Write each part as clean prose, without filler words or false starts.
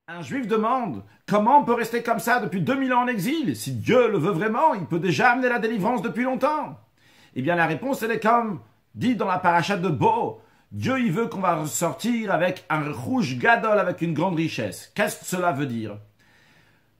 Un juif demande comment on peut rester comme ça depuis 2000 ans en exil. Si Dieu le veut vraiment, il peut déjà amener la délivrance depuis longtemps. Eh bien la réponse elle est comme dit dans la paracha de Bo. Dieu il veut qu'on va ressortir avec un rouge gadol, avec une grande richesse. Qu'est-ce que cela veut dire?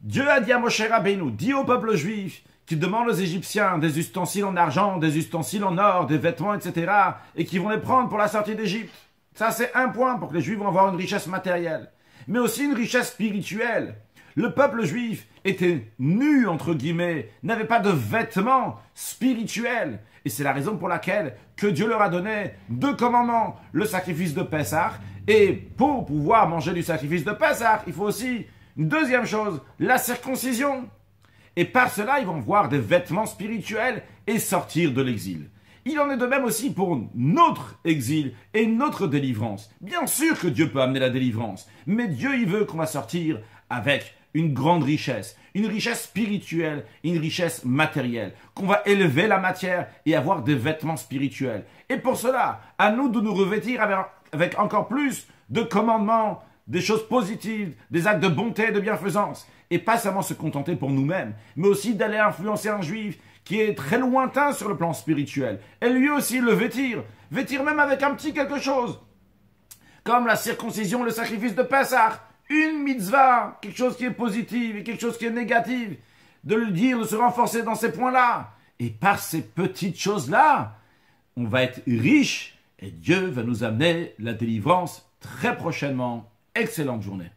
Dieu a dit à Moshe Rabbeinu, dit au peuple juif qui demande aux Égyptiens des ustensiles en argent, des ustensiles en or, des vêtements, etc. et qui vont les prendre pour la sortie d'Égypte. Ça c'est un point pour que les juifs vont avoir une richesse matérielle. Mais aussi une richesse spirituelle. Le peuple juif était nu, entre guillemets, n'avait pas de vêtements spirituels. Et c'est la raison pour laquelle que Dieu leur a donné deux commandements, le sacrifice de Pessah, et pour pouvoir manger du sacrifice de Pessah, il faut aussi une deuxième chose, la circoncision. Et par cela, ils vont voir des vêtements spirituels et sortir de l'exil. Il en est de même aussi pour notre exil et notre délivrance. Bien sûr que Dieu peut amener la délivrance, mais Dieu il veut qu'on va sortir avec une grande richesse, une richesse spirituelle, une richesse matérielle, qu'on va élever la matière et avoir des vêtements spirituels. Et pour cela, à nous de nous revêtir avec encore plus de commandements, des choses positives, des actes de bonté et de bienfaisance, et pas seulement se contenter pour nous-mêmes, mais aussi d'aller influencer un juif qui est très lointain sur le plan spirituel, et lui aussi le vêtir même avec un petit quelque chose, comme la circoncision, le sacrifice de Pessah, une mitzvah, quelque chose qui est positif et quelque chose qui est négatif, de le dire, de se renforcer dans ces points-là, et par ces petites choses-là, on va être riche, et Dieu va nous amener la délivrance très prochainement. Excellente journée.